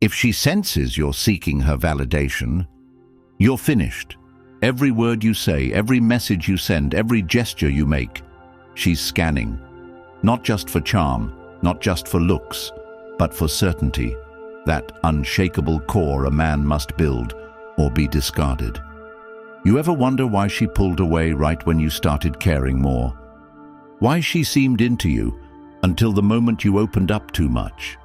If she senses you're seeking her validation, you're finished. Every word you say, every message you send, every gesture you make, she's scanning. Not just for charm, not just for looks, but for certainty, that unshakable core a man must build or be discarded. You ever wonder why she pulled away right when you started caring more? Why she seemed into you until the moment you opened up too much?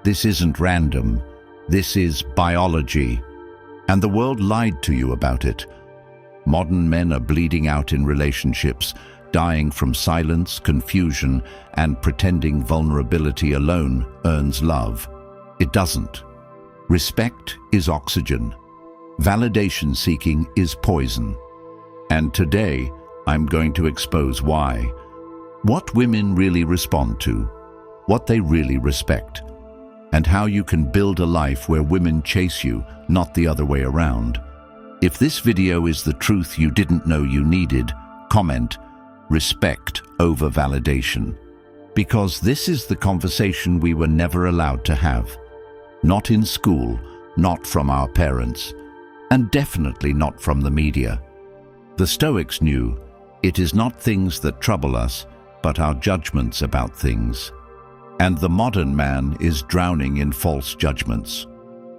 This isn't random. This is biology. And the world lied to you about it. Modern men are bleeding out in relationships, dying from silence, confusion, and pretending vulnerability alone earns love. It doesn't. Respect is oxygen. Validation seeking is poison. And today, I'm going to expose why. What women really respond to, what they really respect, and how you can build a life where women chase you, not the other way around. If this video is the truth you didn't know you needed, comment, respect over validation. Because this is the conversation we were never allowed to have. Not in school, not from our parents, and definitely not from the media. The Stoics knew it is not things that trouble us, but our judgments about things. And the modern man is drowning in false judgments,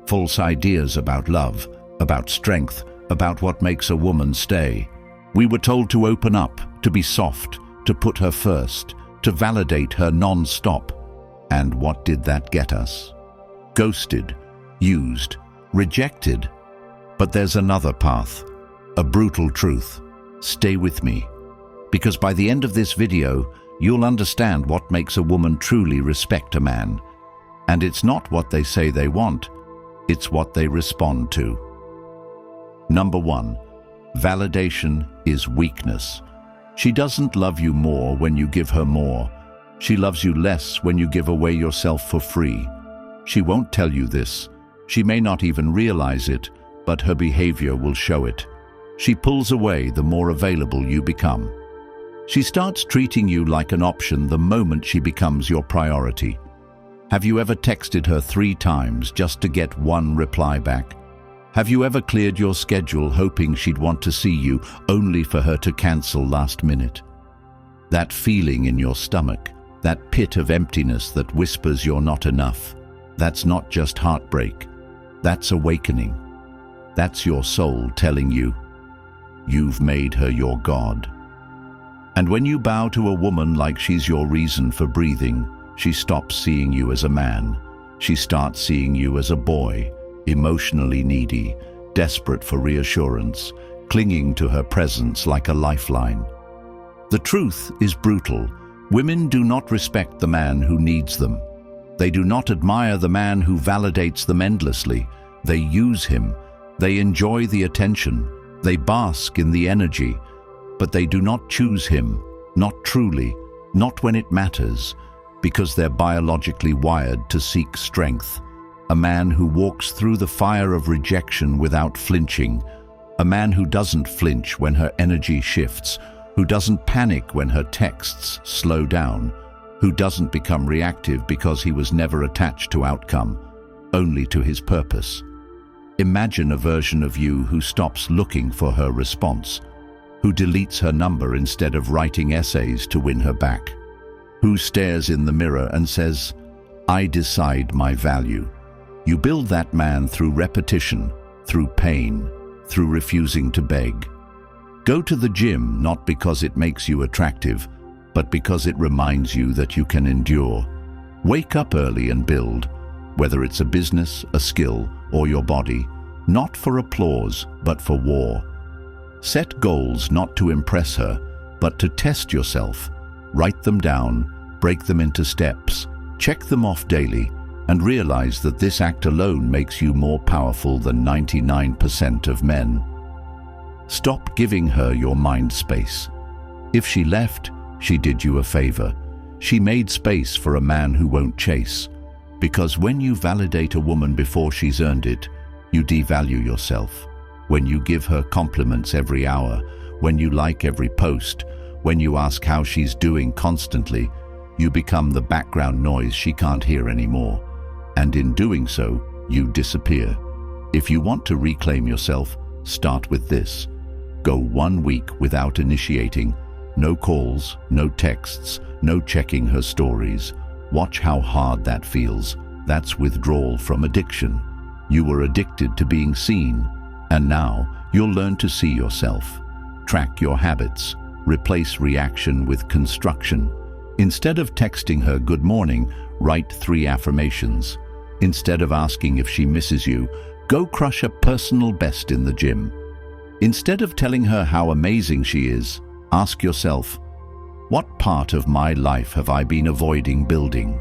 false ideas about love, about strength, about what makes a woman stay. We were told to open up, to be soft, to put her first, to validate her non-stop. And what did that get us? Ghosted, used, rejected. But there's another path, a brutal truth. Stay with me, because by the end of this video, you'll understand what makes a woman truly respect a man. And it's not what they say they want, it's what they respond to. Number 1, validation is weakness. She doesn't love you more when you give her more. She loves you less when you give away yourself for free. She won't tell you this. She may not even realize it, but her behavior will show it. She pulls away the more available you become. She starts treating you like an option the moment she becomes your priority. Have you ever texted her 3 times just to get 1 reply back? Have you ever cleared your schedule hoping she'd want to see you only for her to cancel last minute? That feeling in your stomach, that pit of emptiness that whispers you're not enough, that's not just heartbreak, that's awakening. That's your soul telling you, you've made her your God. And when you bow to a woman like she's your reason for breathing, she stops seeing you as a man. She starts seeing you as a boy, emotionally needy, desperate for reassurance, clinging to her presence like a lifeline. The truth is brutal. Women do not respect the man who needs them. They do not admire the man who validates them endlessly. They use him. They enjoy the attention. They bask in the energy. But they do not choose him, not truly, not when it matters, because they're biologically wired to seek strength. A man who walks through the fire of rejection without flinching. A man who doesn't flinch when her energy shifts, who doesn't panic when her texts slow down, who doesn't become reactive because he was never attached to outcome, only to his purpose. Imagine a version of you who stops looking for her response, who deletes her number instead of writing essays to win her back, who stares in the mirror and says, "I decide my value." You build that man through repetition, through pain, through refusing to beg. Go to the gym not because it makes you attractive, but because it reminds you that you can endure. Wake up early and build, whether it's a business, a skill, or your body, not for applause, but for war. Set goals not to impress her, but to test yourself. Write them down, break them into steps, check them off daily, and realize that this act alone makes you more powerful than 99% of men. Stop giving her your mind space. If she left, she did you a favor. She made space for a man who won't chase. Because when you validate a woman before she's earned it, you devalue yourself. When you give her compliments every hour, when you like every post, when you ask how she's doing constantly, you become the background noise she can't hear anymore. And in doing so, you disappear. If you want to reclaim yourself, start with this. Go 1 week without initiating. No calls, no texts, no checking her stories. Watch how hard that feels. That's withdrawal from addiction. You were addicted to being seen, and now you'll learn to see yourself. Track your habits. Replace reaction with construction. Instead of texting her good morning, write 3 affirmations. Instead of asking if she misses you, go crush a personal best in the gym. Instead of telling her how amazing she is, ask yourself, what part of my life have I been avoiding building?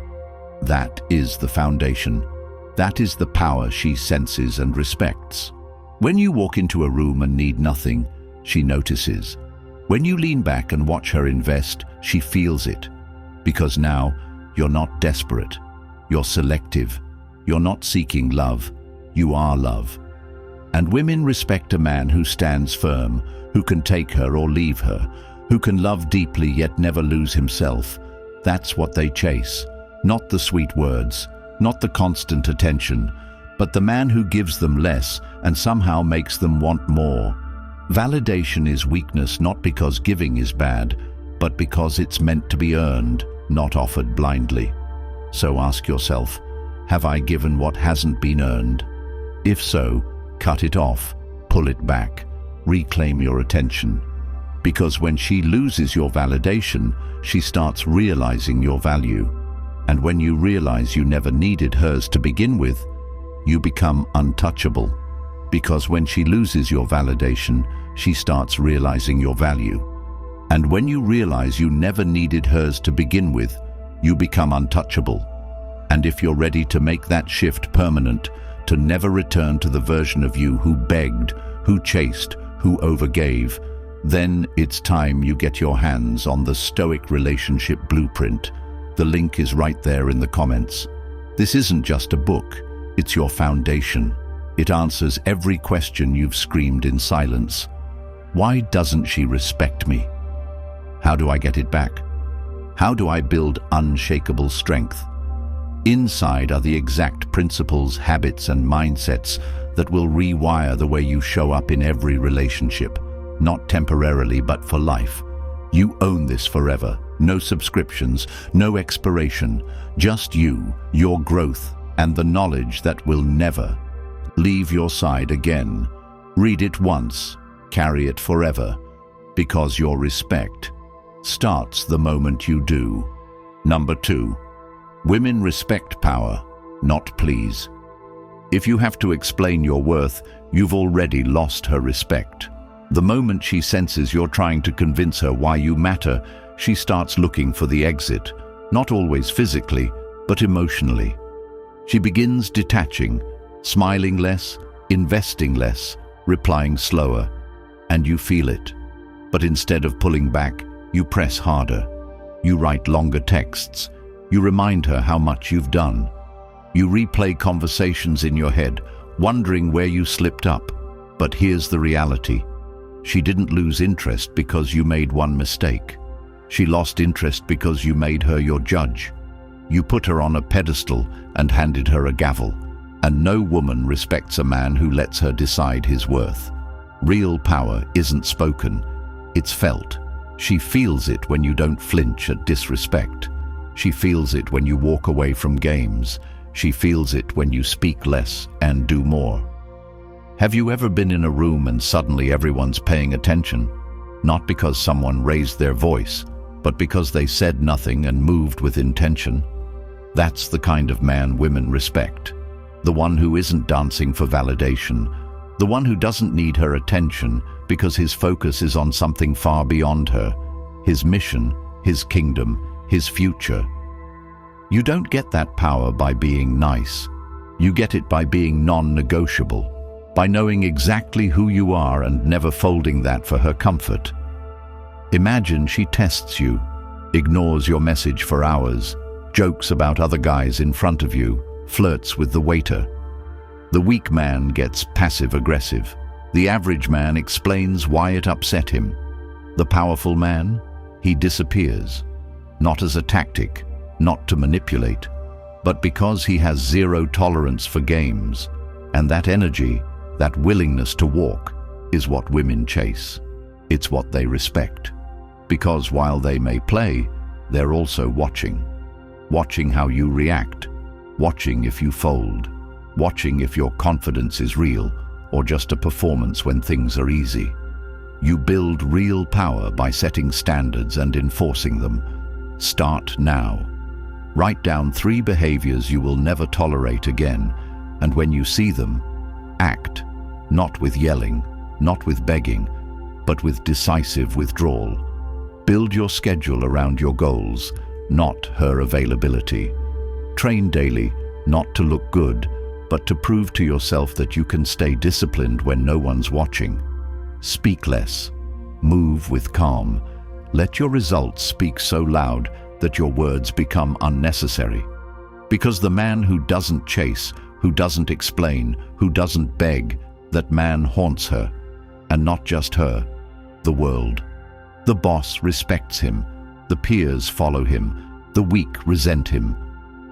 That is the foundation. That is the power she senses and respects. When you walk into a room and need nothing, she notices. When you lean back and watch her invest, she feels it. Because now, you're not desperate. You're selective. You're not seeking love. You are love. And women respect a man who stands firm, who can take her or leave her, who can love deeply yet never lose himself. That's what they chase. Not the sweet words, not the constant attention, but the man who gives them less and somehow makes them want more. Validation is weakness not because giving is bad, but because it's meant to be earned, not offered blindly. So ask yourself, have I given what hasn't been earned? If so, cut it off, pull it back, reclaim your attention. Because when she loses your validation, she starts realizing your value. And when you realize you never needed hers to begin with, you become untouchable. Because when she loses your validation, she starts realizing your value. And when you realize you never needed hers to begin with, you become untouchable. And if you're ready to make that shift permanent, to never return to the version of you who begged, who chased, who overgave, then it's time you get your hands on the Stoic Relationship Blueprint. The link is right there in the comments. This isn't just a book, it's your foundation. It answers every question you've screamed in silence. Why doesn't she respect me? How do I get it back? How do I build unshakable strength? Inside are the exact principles, habits, and mindsets that will rewire the way you show up in every relationship, not temporarily but for life. You own this forever. No subscriptions, no expiration, just you, your growth, and the knowledge that will never leave your side again. Read it once, carry it forever, because your respect starts the moment you do. Number 2. Women respect power, not please. If you have to explain your worth, you've already lost her respect. The moment she senses you're trying to convince her why you matter, she starts looking for the exit, not always physically, but emotionally. She begins detaching, smiling less, investing less, replying slower, and you feel it. But instead of pulling back, you press harder. You write longer texts. You remind her how much you've done. You replay conversations in your head, wondering where you slipped up. But here's the reality. She didn't lose interest because you made one mistake. She lost interest because you made her your judge. You put her on a pedestal and handed her a gavel. And no woman respects a man who lets her decide his worth. Real power isn't spoken, it's felt. She feels it when you don't flinch at disrespect. She feels it when you walk away from games. She feels it when you speak less and do more. Have you ever been in a room and suddenly everyone's paying attention? Not because someone raised their voice, but because they said nothing and moved with intention. That's the kind of man women respect. The one who isn't dancing for validation. The one who doesn't need her attention because his focus is on something far beyond her. His mission, his kingdom, his future. You don't get that power by being nice. You get it by being non-negotiable, by knowing exactly who you are and never folding that for her comfort. Imagine she tests you, ignores your message for hours, jokes about other guys in front of you, flirts with the waiter. The weak man gets passive-aggressive. The average man explains why it upset him. The powerful man, he disappears. Not as a tactic, not to manipulate, but because he has zero tolerance for games. And that energy, that willingness to walk, is what women chase. It's what they respect. Because while they may play, they're also watching. Watching how you react. Watching if you fold. Watching if your confidence is real or just a performance when things are easy. You build real power by setting standards and enforcing them. Start now. Write down 3 behaviors you will never tolerate again, and when you see them, act. Not with yelling, not with begging, but with decisive withdrawal. Build your schedule around your goals, not her availability. Train daily, not to look good, but to prove to yourself that you can stay disciplined when no one's watching. Speak less. Move with calm. Let your results speak so loud that your words become unnecessary. Because the man who doesn't chase, who doesn't explain, who doesn't beg, that man haunts her. And not just her, the world. The boss respects him. The peers follow him. The weak resent him.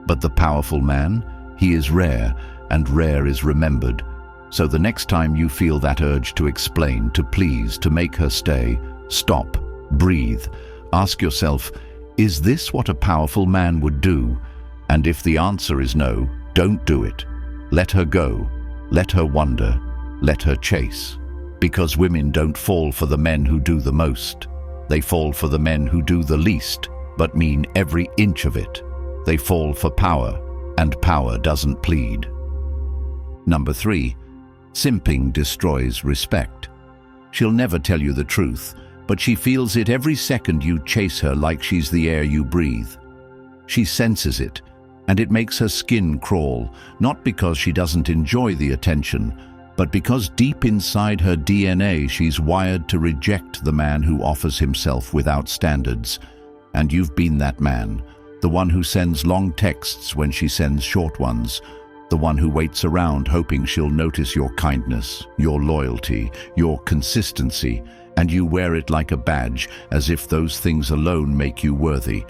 But the powerful man, he is rare, and rare is remembered. So the next time you feel that urge to explain, to please, to make her stay, stop, breathe. Ask yourself, is this what a powerful man would do? And if the answer is no, don't do it. Let her go. Let her wonder. Let her chase. Because women don't fall for the men who do the most. They fall for the men who do the least, but mean every inch of it. They fall for power, and power doesn't plead. Number 3, simping destroys respect. She'll never tell you the truth, but she feels it every second you chase her like she's the air you breathe. She senses it, and it makes her skin crawl, not because she doesn't enjoy the attention, but because deep inside her DNA she's wired to reject the man who offers himself without standards. And you've been that man, the one who sends long texts when she sends short ones, the one who waits around hoping she'll notice your kindness, your loyalty, your consistency, and you wear it like a badge, as if those things alone make you worthy.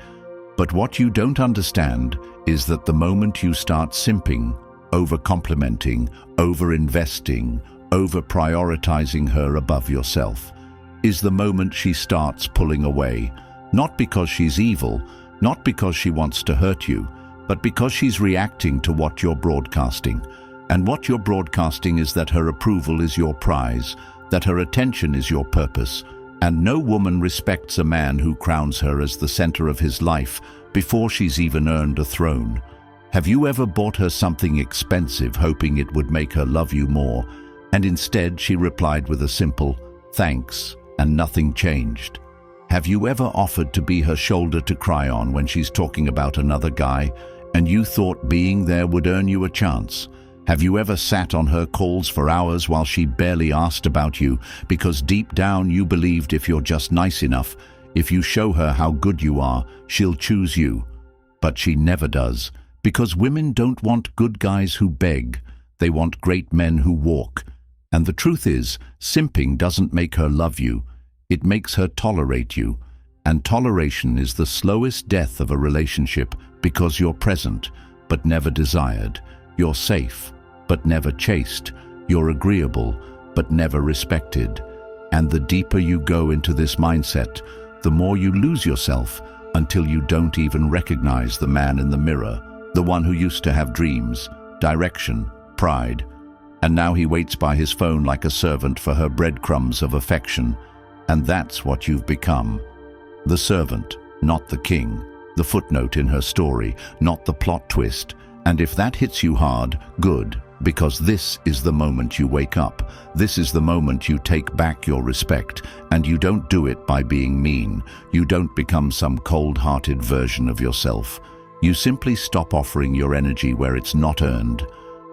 But what you don't understand is that the moment you start simping, over-complimenting, over-investing, over-prioritizing her above yourself, is the moment she starts pulling away, not because she's evil, not because she wants to hurt you, but because she's reacting to what you're broadcasting. And what you're broadcasting is that her approval is your prize, that her attention is your purpose, and no woman respects a man who crowns her as the center of his life before she's even earned a throne. Have you ever bought her something expensive hoping it would make her love you more, and instead she replied with a simple, "Thanks," and nothing changed? Have you ever offered to be her shoulder to cry on when she's talking about another guy, and you thought being there would earn you a chance? Have you ever sat on her calls for hours while she barely asked about you, because deep down you believed if you're just nice enough, if you show her how good you are, she'll choose you? But she never does, because women don't want good guys who beg. They want great men who walk. And the truth is, simping doesn't make her love you. It makes her tolerate you. And toleration is the slowest death of a relationship, because you're present, but never desired. You're safe, but never chased. You're agreeable, but never respected. And the deeper you go into this mindset, the more you lose yourself until you don't even recognize the man in the mirror, the one who used to have dreams, direction, pride. And now he waits by his phone like a servant for her breadcrumbs of affection. And that's what you've become. The servant, not the king. The footnote in her story, not the plot twist. And if that hits you hard, good, because this is the moment you wake up. This is the moment you take back your respect, and you don't do it by being mean. You don't become some cold-hearted version of yourself. You simply stop offering your energy where it's not earned.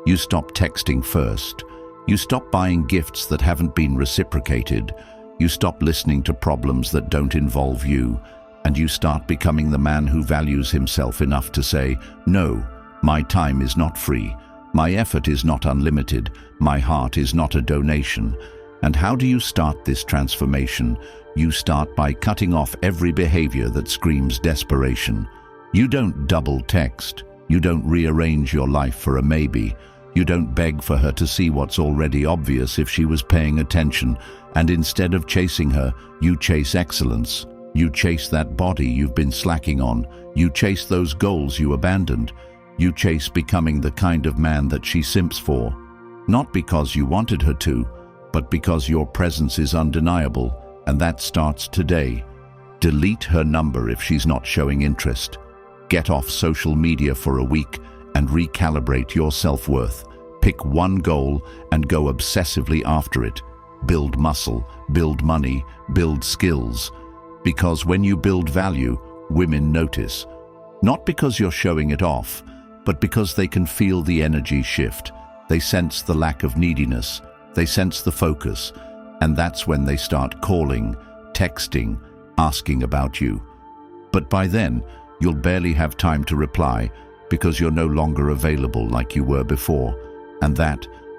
You stop texting first. You stop buying gifts that haven't been reciprocated. You stop listening to problems that don't involve you. And you start becoming the man who values himself enough to say, "No, my time is not free. My effort is not unlimited. My heart is not a donation." And how do you start this transformation? You start by cutting off every behavior that screams desperation. You don't double text. You don't rearrange your life for a maybe. You don't beg for her to see what's already obvious if she was paying attention, and instead of chasing her, you chase excellence. You chase that body you've been slacking on. You chase those goals you abandoned. You chase becoming the kind of man that she simps for. Not because you wanted her to, but because your presence is undeniable, and that starts today. Delete her number if she's not showing interest. Get off social media for a week and recalibrate your self-worth. Pick one goal and go obsessively after it. Build muscle, build money, build skills. Because when you build value, women notice. Not because you're showing it off, but because they can feel the energy shift. They sense the lack of neediness. They sense the focus. And that's when they start calling, texting, asking about you. But by then, you'll barely have time to reply because you're no longer available like you were before. And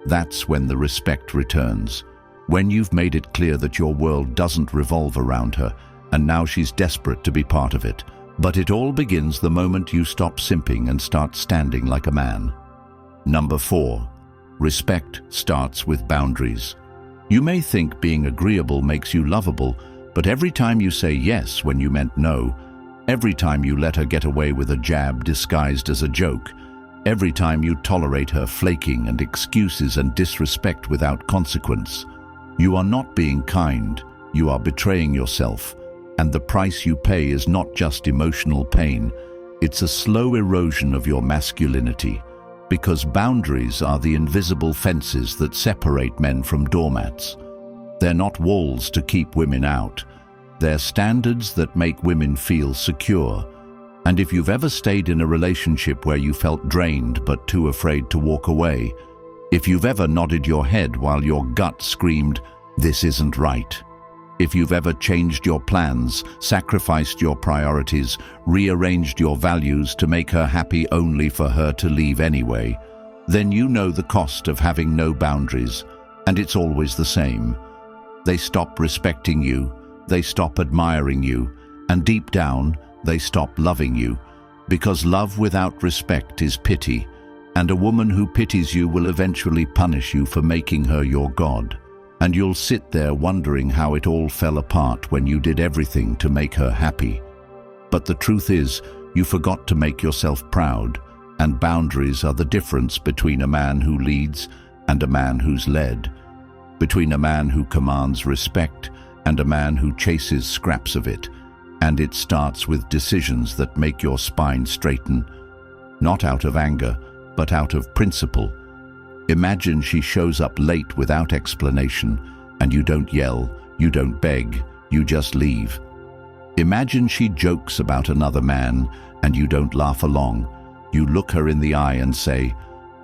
that's when the respect returns. When you've made it clear that your world doesn't revolve around her, and now she's desperate to be part of it. But it all begins the moment you stop simping and start standing like a man. Number 4. Respect starts with boundaries. You may think being agreeable makes you lovable, but every time you say yes when you meant no, every time you let her get away with a jab disguised as a joke, every time you tolerate her flaking and excuses and disrespect without consequence, you are not being kind, you are betraying yourself. And the price you pay is not just emotional pain, it's a slow erosion of your masculinity. Because boundaries are the invisible fences that separate men from doormats. They're not walls to keep women out. They're standards that make women feel secure. And if you've ever stayed in a relationship where you felt drained but too afraid to walk away, if you've ever nodded your head while your gut screamed, "This isn't right," if you've ever changed your plans, sacrificed your priorities, rearranged your values to make her happy only for her to leave anyway, then you know the cost of having no boundaries, and it's always the same. They stop respecting you, they stop admiring you, and deep down, they stop loving you, because love without respect is pity, and a woman who pities you will eventually punish you for making her your god. And you'll sit there wondering how it all fell apart when you did everything to make her happy. But the truth is, you forgot to make yourself proud, and boundaries are the difference between a man who leads and a man who's led, between a man who commands respect and a man who chases scraps of it. And it starts with decisions that make your spine straighten, not out of anger, but out of principle. Imagine she shows up late without explanation, and you don't yell, you don't beg, you just leave. Imagine she jokes about another man, and you don't laugh along. You look her in the eye and say,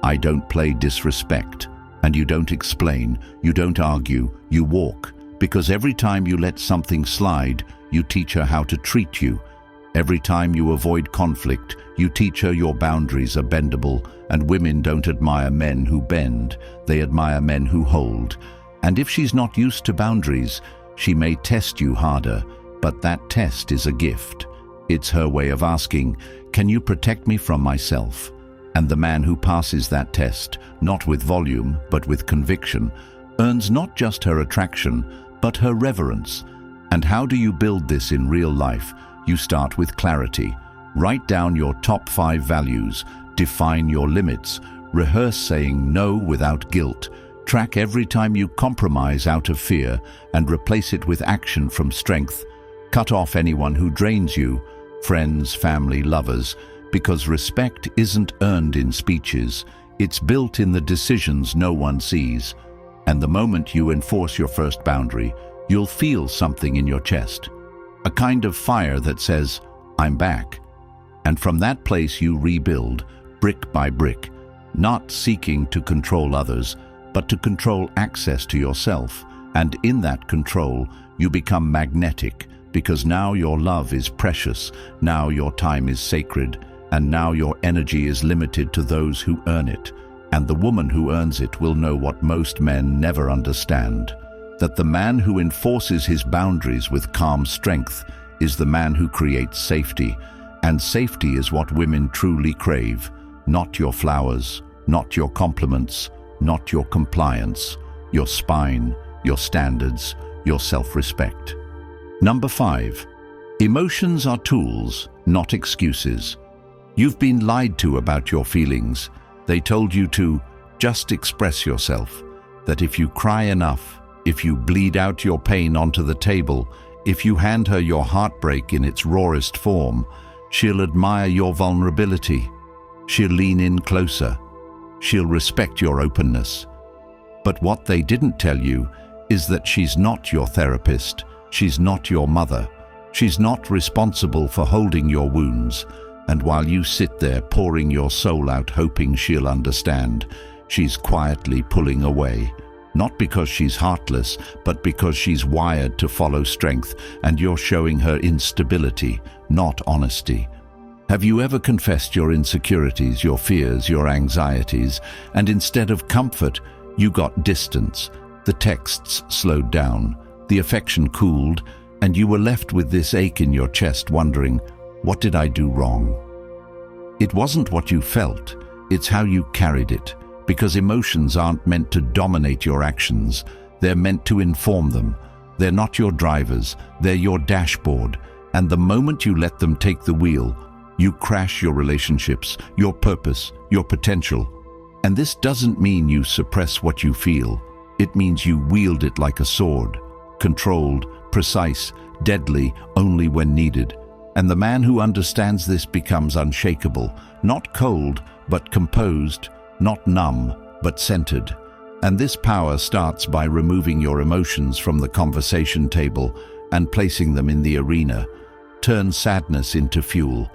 "I don't play disrespect." And you don't explain, you don't argue, you walk. Because every time you let something slide, you teach her how to treat you. Every time you avoid conflict, you teach her your boundaries are bendable, and women don't admire men who bend, they admire men who hold. And if she's not used to boundaries, she may test you harder, but that test is a gift. It's her way of asking, "Can you protect me from myself?" And the man who passes that test, not with volume, but with conviction, earns not just her attraction, but her reverence. And how do you build this in real life? You start with clarity. Write down your top 5 values, define your limits, rehearse saying no without guilt, track every time you compromise out of fear, and replace it with action from strength. Cut off anyone who drains you, friends, family, lovers, because respect isn't earned in speeches, it's built in the decisions no one sees. And the moment you enforce your first boundary, you'll feel something in your chest. A kind of fire that says, "I'm back." And from that place you rebuild, brick by brick, not seeking to control others, but to control access to yourself. And in that control, you become magnetic, because now your love is precious, now your time is sacred, and now your energy is limited to those who earn it. And the woman who earns it will know what most men never understand. That the man who enforces his boundaries with calm strength is the man who creates safety, and safety is what women truly crave. Not your flowers, not your compliments, not your compliance, your spine, your standards, your self-respect. Number 5. Emotions are tools, not excuses. You've been lied to about your feelings. They told you to just express yourself, that if you cry enough, if you bleed out your pain onto the table, if you hand her your heartbreak in its rawest form, she'll admire your vulnerability. She'll lean in closer. She'll respect your openness. But what they didn't tell you is that she's not your therapist. She's not your mother. She's not responsible for holding your wounds. And while you sit there pouring your soul out hoping she'll understand, she's quietly pulling away. Not because she's heartless, but because she's wired to follow strength, and you're showing her instability, not honesty. Have you ever confessed your insecurities, your fears, your anxieties, and instead of comfort, you got distance? The texts slowed down, the affection cooled, and you were left with this ache in your chest wondering, what did I do wrong? It wasn't what you felt, it's how you carried it. Because emotions aren't meant to dominate your actions, they're meant to inform them. They're not your drivers, they're your dashboard. And the moment you let them take the wheel, you crash your relationships, your purpose, your potential. And this doesn't mean you suppress what you feel. It means you wield it like a sword, controlled, precise, deadly, only when needed. And the man who understands this becomes unshakable, not cold, but composed, not numb, but centered. And this power starts by removing your emotions from the conversation table and placing them in the arena. Turn sadness into fuel.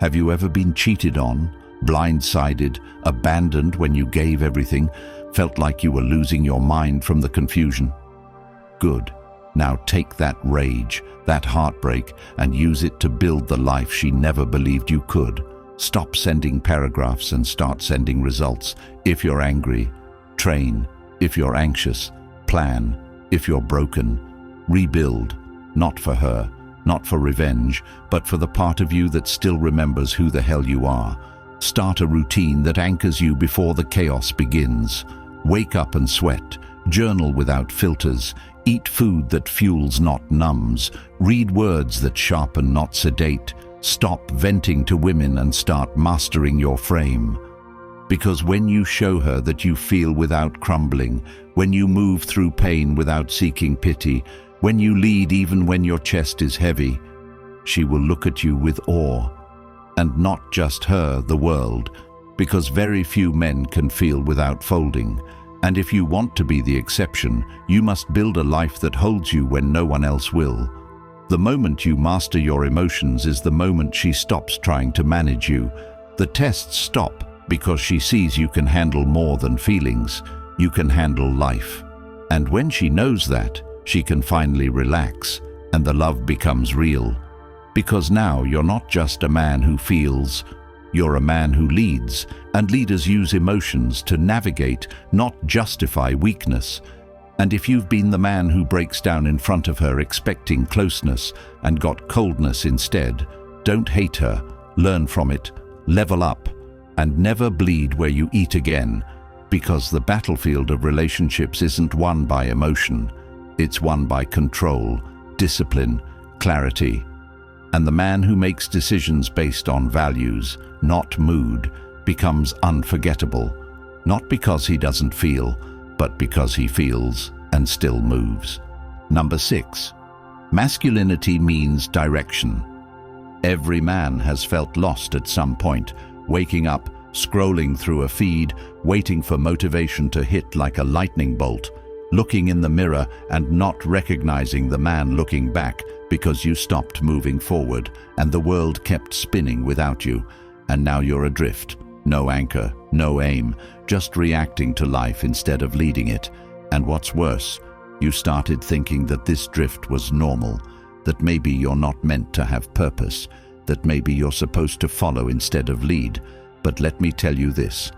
Have you ever been cheated on, blindsided, abandoned when you gave everything, felt like you were losing your mind from the confusion? Good. Now take that rage, that heartbreak, and use it to build the life she never believed you could. Stop sending paragraphs and start sending results. If you're angry, train. If you're anxious, plan. If you're broken, rebuild. Not for her, not for revenge, but for the part of you that still remembers who the hell you are. Start a routine that anchors you before the chaos begins. Wake up and sweat. Journal without filters. Eat food that fuels, not numbs. Read words that sharpen, not sedate. Stop venting to women and start mastering your frame. Because when you show her that you feel without crumbling, when you move through pain without seeking pity, when you lead even when your chest is heavy, she will look at you with awe. And not just her, the world, because very few men can feel without folding. And if you want to be the exception, you must build a life that holds you when no one else will. The moment you master your emotions is the moment she stops trying to manage you. The tests stop because she sees you can handle more than feelings. You can handle life. And when she knows that, she can finally relax, and the love becomes real. Because now you're not just a man who feels, you're a man who leads, and leaders use emotions to navigate, not justify weakness. And if you've been the man who breaks down in front of her expecting closeness and got coldness instead, don't hate her, learn from it, level up, and never bleed where you eat again, because the battlefield of relationships isn't won by emotion, it's won by control, discipline, clarity. And the man who makes decisions based on values, not mood, becomes unforgettable, not because he doesn't feel, but because he feels and still moves. Number 6. Masculinity means direction. Every man has felt lost at some point, waking up, scrolling through a feed, waiting for motivation to hit like a lightning bolt, looking in the mirror and not recognizing the man looking back because you stopped moving forward and the world kept spinning without you. And now you're adrift. No anchor, no aim, just reacting to life instead of leading it. And what's worse, you started thinking that this drift was normal, that maybe you're not meant to have purpose, that maybe you're supposed to follow instead of lead. But let me tell you this,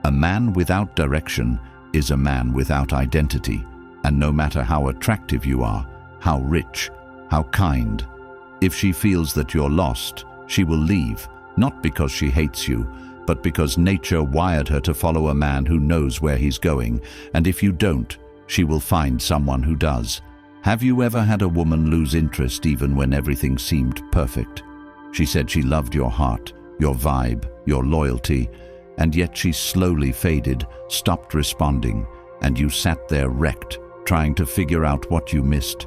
a man without direction is a man without identity. And no matter how attractive you are, how rich, how kind, if she feels that you're lost, she will leave, not because she hates you, but because nature wired her to follow a man who knows where he's going, and if you don't, she will find someone who does. Have you ever had a woman lose interest even when everything seemed perfect? She said she loved your heart, your vibe, your loyalty, and yet she slowly faded, stopped responding, and you sat there wrecked, trying to figure out what you missed.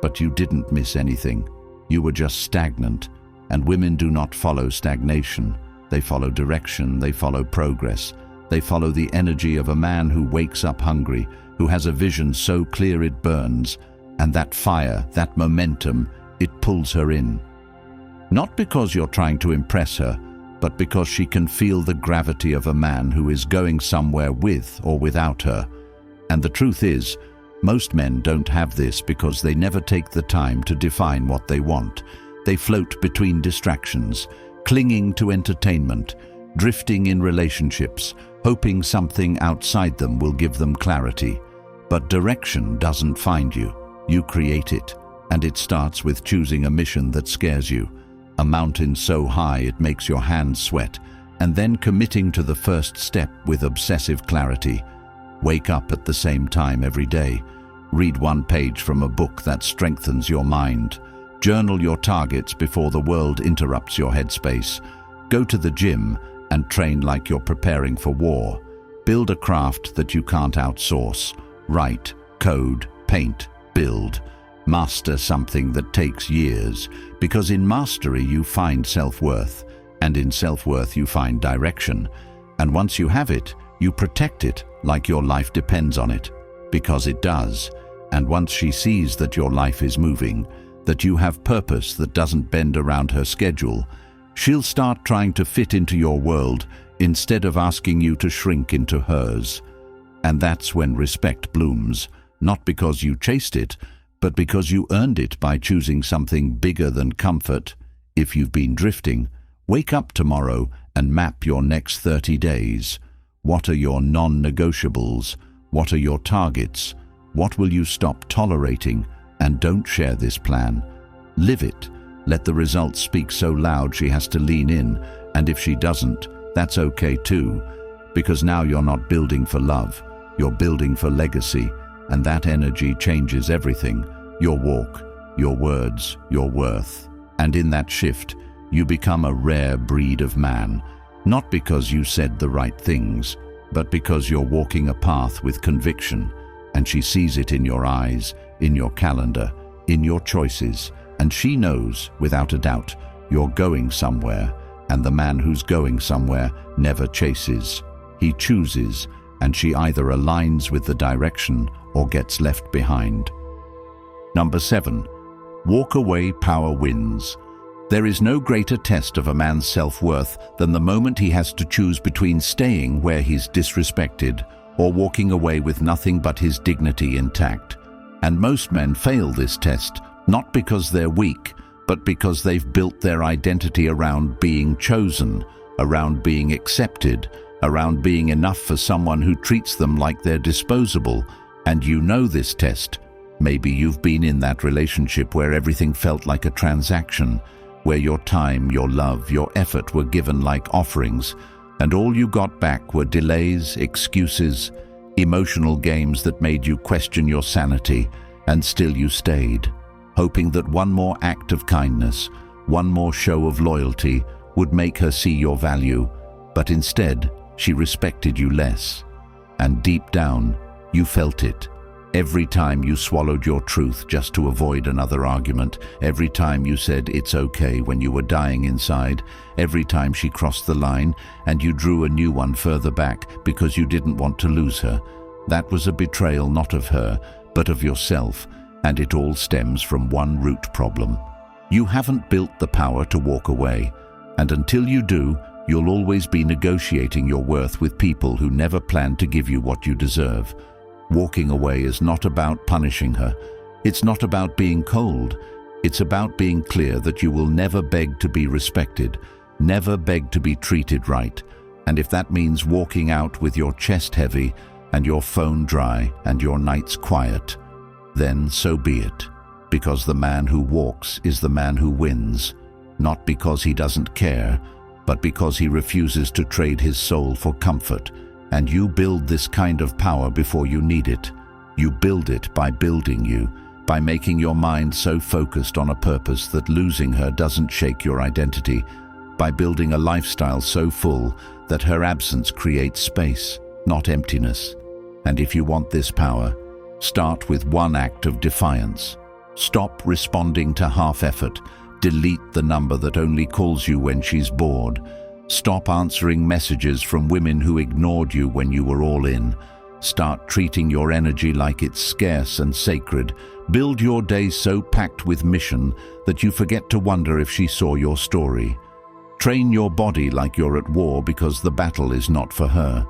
But you didn't miss anything. You were just stagnant, and women do not follow stagnation. They follow direction, they follow progress. They follow the energy of a man who wakes up hungry, who has a vision so clear it burns, and that fire, that momentum, it pulls her in. Not because you're trying to impress her, but because she can feel the gravity of a man who is going somewhere with or without her. And the truth is, most men don't have this because they never take the time to define what they want. They float between distractions, clinging to entertainment, drifting in relationships, hoping something outside them will give them clarity. But direction doesn't find you. You create it, and it starts with choosing a mission that scares you, a mountain so high it makes your hands sweat, and then committing to the first step with obsessive clarity. Wake up at the same time every day. Read one page from a book that strengthens your mind. Journal your targets before the world interrupts your headspace. Go to the gym and train like you're preparing for war. Build a craft that you can't outsource. Write, code, paint, build. Master something that takes years, because in mastery you find self-worth, and in self-worth you find direction. And once you have it, you protect it like your life depends on it, because it does. And once she sees that your life is moving, that you have purpose that doesn't bend around her schedule, she'll start trying to fit into your world instead of asking you to shrink into hers. And that's when respect blooms, not because you chased it, but because you earned it by choosing something bigger than comfort. If you've been drifting, wake up tomorrow and map your next 30 days. What are your non-negotiables? What are your targets? What will you stop tolerating? And don't share this plan. Live it. Let the results speak so loud she has to lean in, and if she doesn't, that's okay too, because now you're not building for love, you're building for legacy, and that energy changes everything. Your walk, your words, your worth. And in that shift, you become a rare breed of man, not because you said the right things, but because you're walking a path with conviction, and she sees it in your eyes, in your calendar, in your choices, and she knows, without a doubt, you're going somewhere, and the man who's going somewhere never chases. He chooses, and she either aligns with the direction or gets left behind. Number 7. Walk away, power wins. There is no greater test of a man's self-worth than the moment he has to choose between staying where he's disrespected or walking away with nothing but his dignity intact. And most men fail this test, not because they're weak, but because they've built their identity around being chosen, around being accepted, around being enough for someone who treats them like they're disposable. And you know this test. Maybe you've been in that relationship where everything felt like a transaction, where your time, your love, your effort were given like offerings, and all you got back were delays, excuses, emotional games that made you question your sanity, and still you stayed, hoping that one more act of kindness, one more show of loyalty would make her see your value. But instead, she respected you less. And deep down, you felt it. Every time you swallowed your truth just to avoid another argument, every time you said it's okay when you were dying inside, every time she crossed the line and you drew a new one further back because you didn't want to lose her. That was a betrayal not of her, but of yourself, and it all stems from one root problem. You haven't built the power to walk away, and until you do, you'll always be negotiating your worth with people who never plan to give you what you deserve. Walking away is not about punishing her. It's not about being cold. It's about being clear that you will never beg to be respected, never beg to be treated right. And if that means walking out with your chest heavy and your phone dry and your nights quiet, then so be it. Because the man who walks is the man who wins, not because he doesn't care, but because he refuses to trade his soul for comfort. And you build this kind of power before you need it. You build it by building you, by making your mind so focused on a purpose that losing her doesn't shake your identity, by building a lifestyle so full that her absence creates space, not emptiness. And if you want this power, start with one act of defiance. Stop responding to half-effort. Delete the number that only calls you when she's bored. Stop answering messages from women who ignored you when you were all in. Start treating your energy like it's scarce and sacred. Build your day so packed with mission that you forget to wonder if she saw your story. Train your body like you're at war, because the battle is not for her.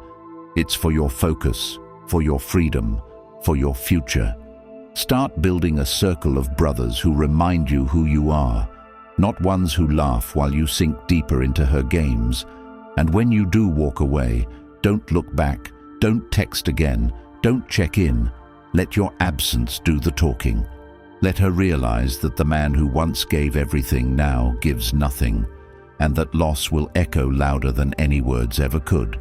It's for your focus, for your freedom, for your future. Start building a circle of brothers who remind you who you are, not ones who laugh while you sink deeper into her games. And when you do walk away, don't look back, don't text again, don't check in. Let your absence do the talking. Let her realize that the man who once gave everything now gives nothing, and that loss will echo louder than any words ever could.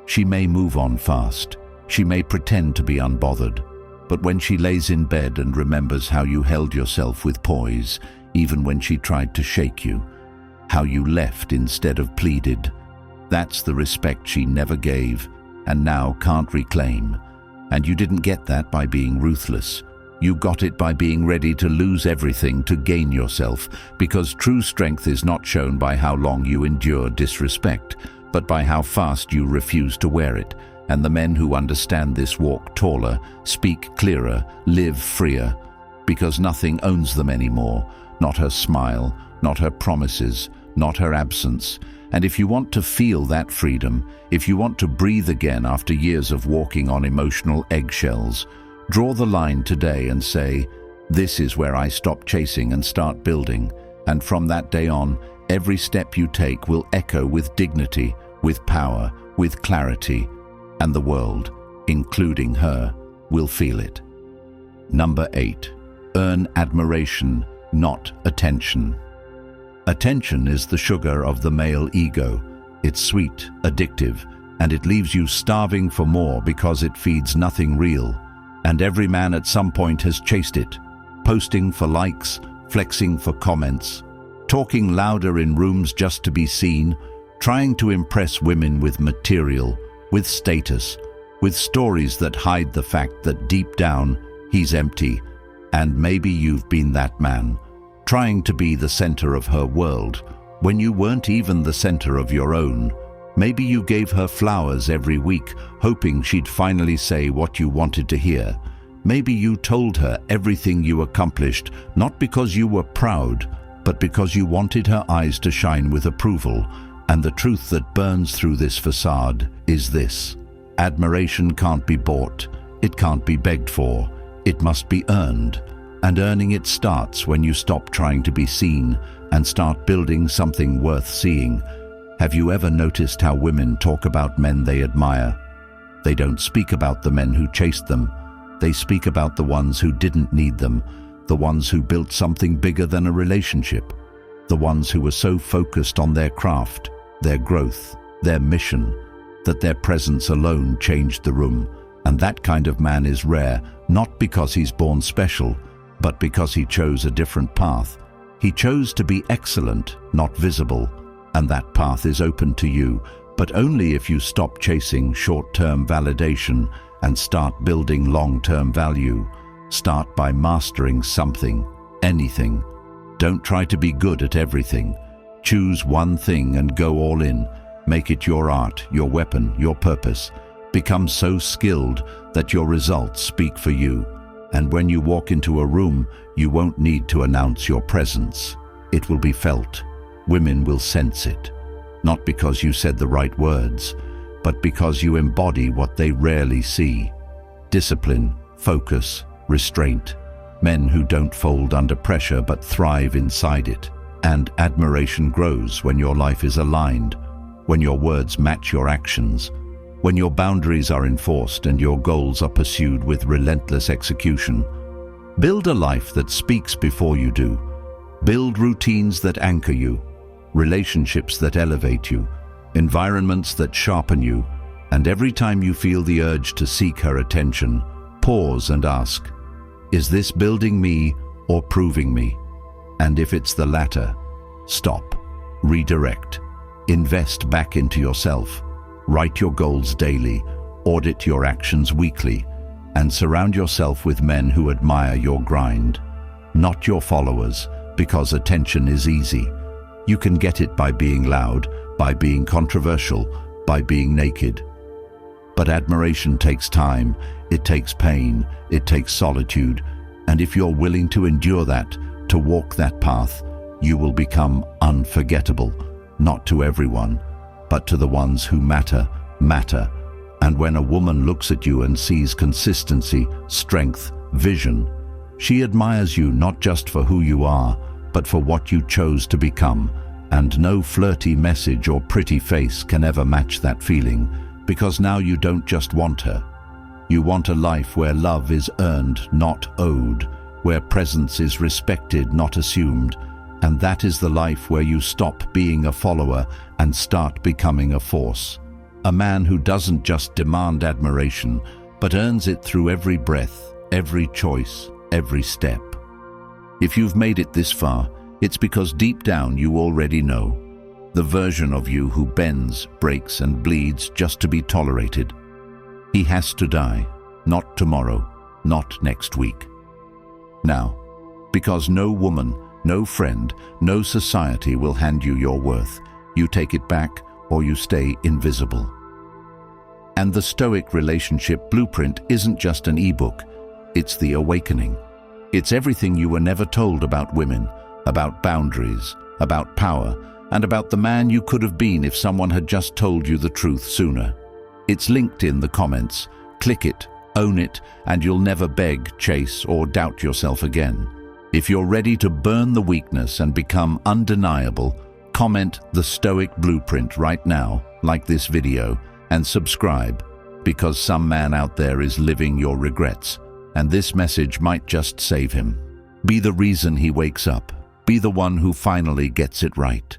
She may move on fast, she may pretend to be unbothered, but when she lays in bed and remembers how you held yourself with poise, even when she tried to shake you, how you left instead of pleaded, that's the respect she never gave and now can't reclaim. And you didn't get that by being ruthless. You got it by being ready to lose everything to gain yourself, because true strength is not shown by how long you endure disrespect, but by how fast you refuse to wear it. And the men who understand this walk taller, speak clearer, live freer, because nothing owns them anymore. Not her smile, not her promises, not her absence. And if you want to feel that freedom, if you want to breathe again after years of walking on emotional eggshells, draw the line today and say, "This is where I stop chasing and start building." And from that day on, every step you take will echo with dignity, with power, with clarity, and the world, including her, will feel it. Number 8. Earn admiration, not attention. Attention is the sugar of the male ego. It's sweet, addictive, and it leaves you starving for more because it feeds nothing real. And every man at some point has chased it, posting for likes, flexing for comments, talking louder in rooms just to be seen, trying to impress women with material, with status, with stories that hide the fact that deep down he's empty. And maybe you've been that man, trying to be the center of her world when you weren't even the center of your own. Maybe you gave her flowers every week, hoping she'd finally say what you wanted to hear. Maybe you told her everything you accomplished, not because you were proud, but because you wanted her eyes to shine with approval. And the truth that burns through this facade is this: admiration can't be bought, it can't be begged for, it must be earned. And earning it starts when you stop trying to be seen and start building something worth seeing. Have you ever noticed how women talk about men they admire? They don't speak about the men who chased them. They speak about the ones who didn't need them, the ones who built something bigger than a relationship, the ones who were so focused on their craft, their growth, their mission, that their presence alone changed the room. And that kind of man is rare, not because he's born special, but because he chose a different path. He chose to be excellent, not visible, and that path is open to you, but only if you stop chasing short-term validation and start building long-term value. Start by mastering something, anything. Don't try to be good at everything. Choose one thing and go all in. Make it your art, your weapon, your purpose. Become so skilled that your results speak for you. And when you walk into a room, you won't need to announce your presence. It will be felt. Women will sense it. Not because you said the right words, but because you embody what they rarely see. Discipline, focus, restraint. Men who don't fold under pressure but thrive inside it. And admiration grows when your life is aligned, when your words match your actions, when your boundaries are enforced and your goals are pursued with relentless execution. Build a life that speaks before you do. Build routines that anchor you. relationships that elevate you, environments that sharpen you, and every time you feel the urge to seek her attention, pause and ask, is this building me or proving me? And if it's the latter, stop, redirect, invest back into yourself, write your goals daily, audit your actions weekly, and surround yourself with men who admire your grind. Not your followers, because attention is easy. You can get it by being loud, by being controversial, by being naked. But admiration takes time, it takes pain, it takes solitude, and if you're willing to endure that, to walk that path, you will become unforgettable, not to everyone, but to the ones who matter. And when a woman looks at you and sees consistency, strength, vision, she admires you not just for who you are, but for what you chose to become, and no flirty message or pretty face can ever match that feeling, because now you don't just want her. You want a life where love is earned, not owed, where presence is respected, not assumed, and that is the life where you stop being a follower and start becoming a force. A man who doesn't just demand admiration, but earns it through every breath, every choice, every step. If you've made it this far, it's because deep down you already know. The version of you who bends, breaks, and bleeds just to be tolerated. He has to die, not tomorrow, not next week. Now, because no woman, no friend, no society will hand you your worth, you take it back or you stay invisible. And the Stoic relationship blueprint isn't just an ebook, it's the awakening. It's everything you were never told about women, about boundaries, about power, and about the man you could have been if someone had just told you the truth sooner. It's linked in the comments. Click it, own it, and you'll never beg, chase, or doubt yourself again. If you're ready to burn the weakness and become undeniable, comment the Stoic blueprint right now, like this video, and subscribe, because some man out there is living your regrets, and this message might just save him. Be the reason he wakes up. Be the one who finally gets it right.